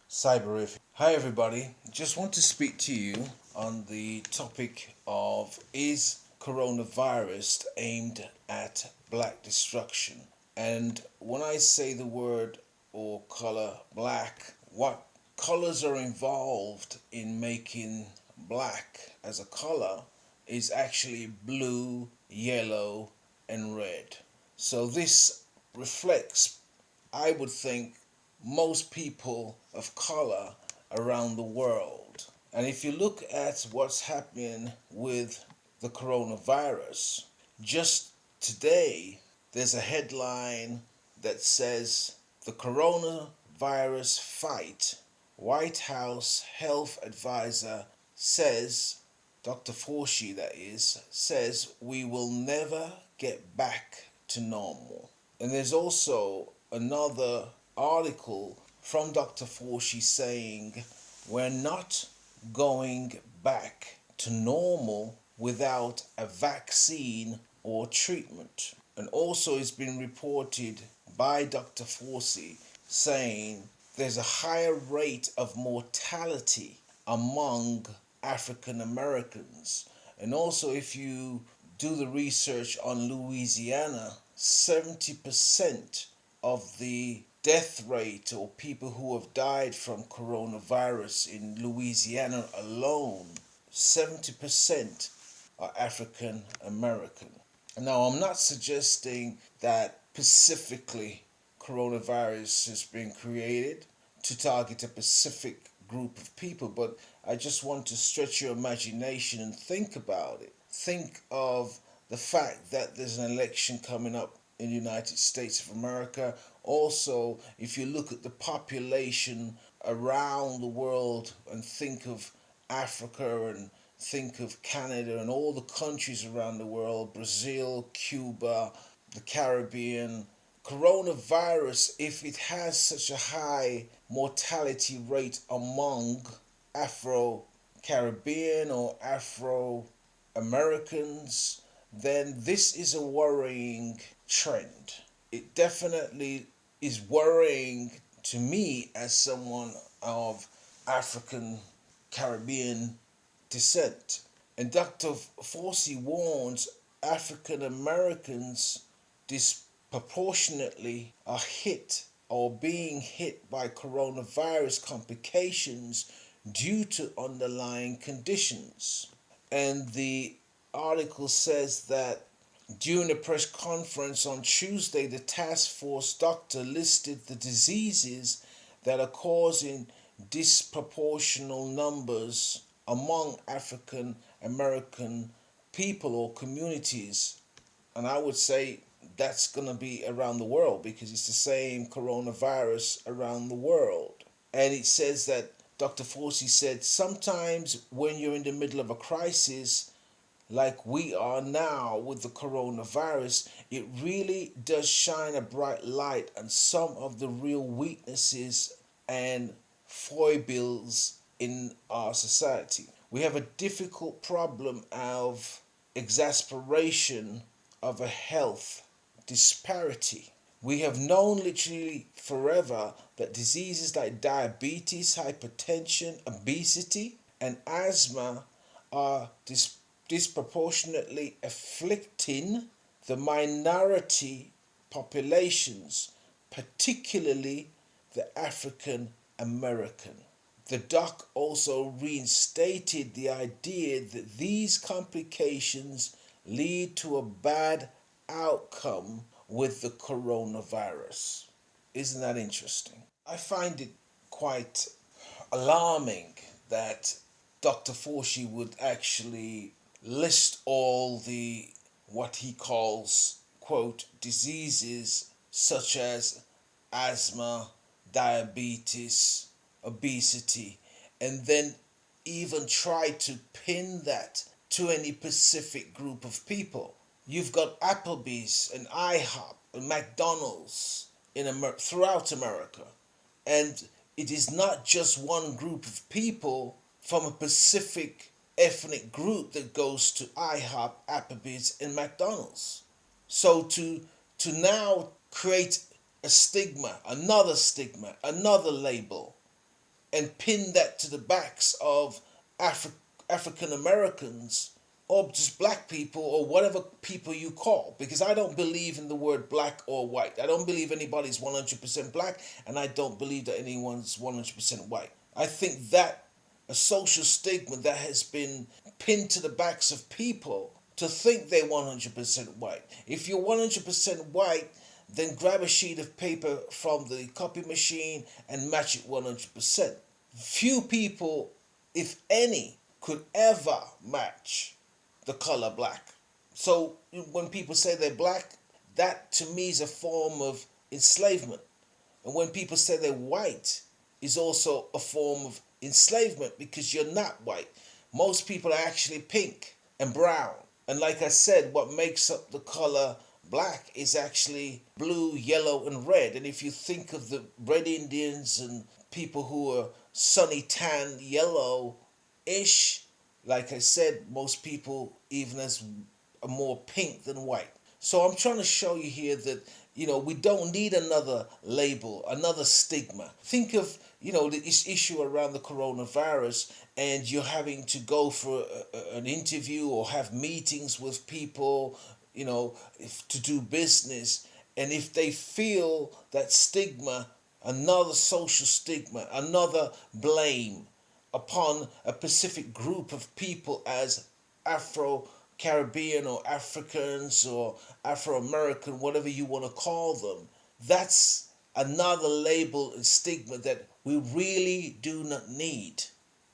Cyberific. Hi everybody, just want to speak to you on the topic of is coronavirus aimed at black destruction? And when I say the word or color black, what colors are involved in making black as a color is actually blue, yellow, and red. So this reflects, I would think, most people of color around the world. And if you look at what's happening with the coronavirus, just today there's a headline that says the coronavirus fight. White House health advisor says, Dr. Fauci, that is, says we will never get back to normal. And there's also another article from Dr. Fauci saying we're not going back to normal without a vaccine or treatment. And also it's been reported by Dr. Fauci saying there's a higher rate of mortality among African Americans. And also, if you do the research on Louisiana, 70% of the death rate or people who have died from coronavirus in Louisiana alone, 70% are African American. Now, I'm not suggesting that specifically coronavirus has been created to target a specific group of people, but I just want to stretch your imagination and think about it. Think of the fact that there's an election coming up in the United States of America. Also, if you look at the population around the world and think of Africa and think of Canada and all the countries around the world, Brazil, Cuba, the Caribbean, coronavirus, if it has such a high mortality rate among Afro Caribbean or Afro Americans, then this is a worrying trend. It definitely is worrying to me as someone of African Caribbean descent. And Dr. Fauci warns African Americans disproportionately are hit or being hit by coronavirus complications due to underlying conditions. And the article says that during a press conference on Tuesday, the task force doctor listed the diseases that are causing disproportional numbers among African American people or communities. And I would say that's going to be around the world because it's the same coronavirus around the world. And it says that Dr. Fauci said sometimes when you're in the middle of a crisis, like we are now with the coronavirus, it really does shine a bright light on some of the real weaknesses and foibles in our society. We have a difficult problem of exasperation of a health disparity. We have known literally forever that diseases like diabetes, hypertension, obesity, and asthma are disproportionately afflicting the minority populations, particularly the African American. The doc also reinstated the idea that these complications lead to a bad outcome with the coronavirus. Isn't that interesting? I find it quite alarming that Dr. Fauci would actually list all the what he calls, quote, diseases such as asthma, diabetes, obesity, and then even try to pin that to any specific group of people. You've got Applebee's and IHOP and McDonald's throughout America. And it is not just one group of people from a specific ethnic group that goes to IHOP, Applebee's, and McDonald's. So to now create a stigma, another label, and pin that to the backs of African Americans or just black people or whatever people you call, because I don't believe in the word black or white. I don't believe anybody's 100% black, and I don't believe that anyone's 100% white. I think that a social stigma that has been pinned to the backs of people to think they're 100% white. If you're 100% white, then grab a sheet of paper from the copy machine and match it 100%. Few people, if any, could ever match the color black. So when people say they're black, that to me is a form of enslavement. And when people say they're white, is also a form of enslavement because you're not white. Most people are actually pink and brown. And like I said, what makes up the color black is actually blue, yellow, and red. And if you think of the Red Indians and people who are sunny tan yellow ish, like I said, most people even as are more pink than white. So I'm trying to show you here that we don't need another label, another stigma. Think of this issue around the coronavirus, and you're having to go for an interview or have meetings with people, to do business, and if they feel that stigma, another social stigma, another blame upon a specific group of people as Afro Caribbean or Africans or Afro American, whatever you want to call them, that's another label and stigma that we really do not need.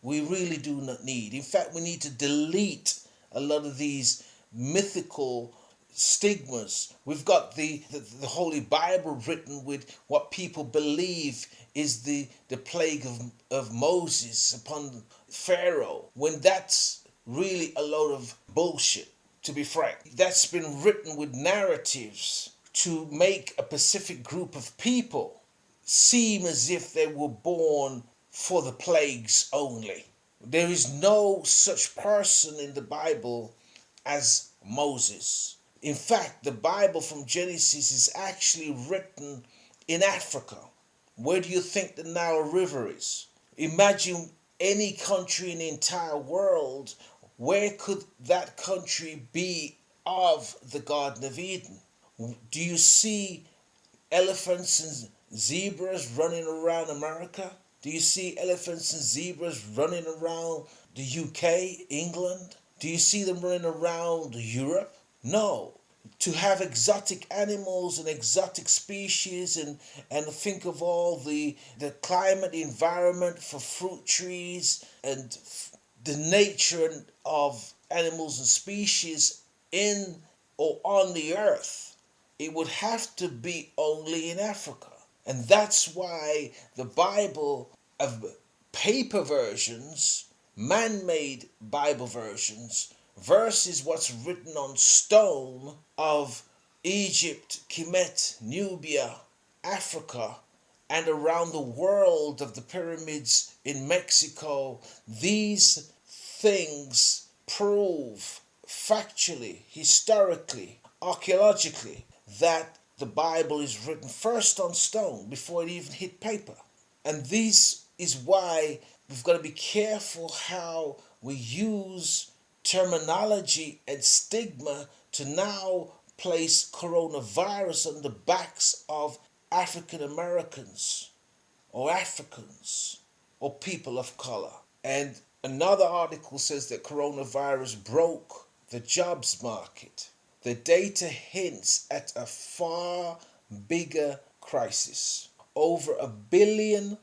We really do not need. In fact, we need to delete a lot of these mythical stigmas. We've got the Holy Bible written with what people believe is the plague of Moses upon Pharaoh, when that's really a load of bullshit, to be frank. That's been written with narratives to make a specific group of people seem as if they were born for the plagues only. There is no such person in the Bible as Moses. In fact, the Bible from Genesis is actually written in Africa. Where do you think the Nile River is? Imagine any country in the entire world. Where could that country be of the Garden of Eden? Do you see elephants and zebras running around America? Do you see elephants and zebras running around the UK, England? Do you see them running around Europe? No. To have exotic animals and exotic species and think of all the climate, the environment for fruit trees and the nature of animals and species in or on the earth, it would have to be only in Africa. And that's why the Bible of paper versions, man-made Bible versions, versus what's written on stone of Egypt, Kemet, Nubia, Africa, and around the world of the pyramids in Mexico, these things prove factually, historically, archaeologically, that the Bible is written first on stone before it even hit paper. And this is why we've got to be careful how we use terminology and stigma to now place coronavirus on the backs of African Americans or Africans or people of color. And another article says that coronavirus broke the jobs market. The data hints at a far bigger crisis. Over a billion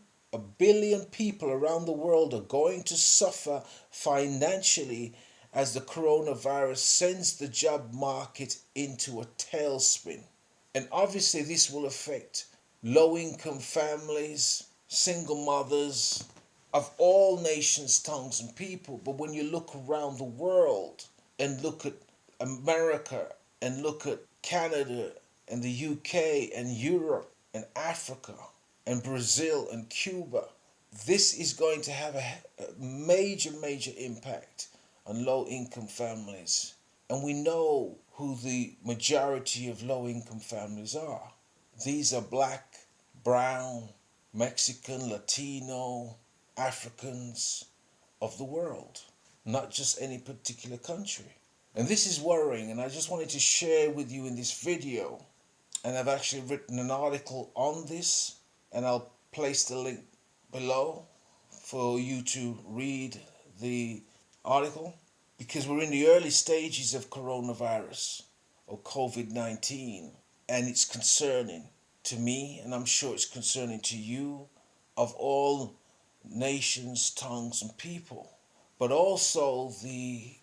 people around the world are going to suffer financially as the coronavirus sends the job market into a tailspin. And obviously this will affect low-income families, single mothers of all nations, tongues and people. But when you look around the world and look at America and look at Canada and the UK and Europe and Africa and Brazil and Cuba, this is going to have a major impact on low-income families. And we know who the majority of low-income families are. These are black, brown, Mexican, Latino, Africans of the world, not just any particular country. And this is worrying, and I just wanted to share with you in this video. And I've actually written an article on this, and I'll place the link below for you to read the article, because we're in the early stages of coronavirus or COVID-19, and it's concerning to me, and I'm sure it's concerning to you, of all nations, tongues, and people. But also,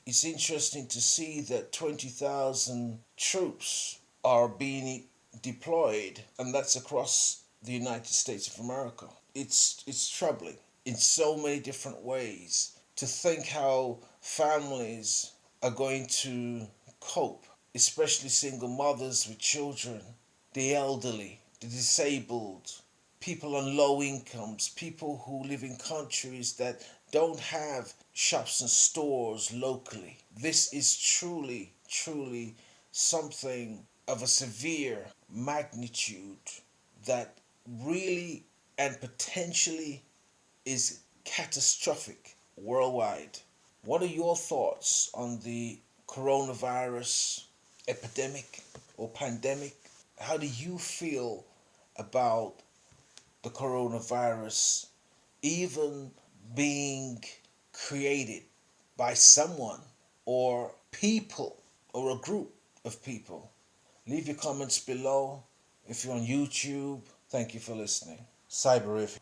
it's interesting to see that 20,000 troops are being deployed, and that's across the United States of America. It's troubling in so many different ways to think how families are going to cope, especially single mothers with children, the elderly, the disabled, people on low incomes, people who live in countries that don't have shops and stores locally. This is truly, truly something of a severe magnitude that really and potentially is catastrophic worldwide. What are your thoughts on the coronavirus epidemic or pandemic? How do you feel about the coronavirus even being created by someone or people or a group of people? Leave your comments below. If you're on YouTube, thank you for listening. Cyberific.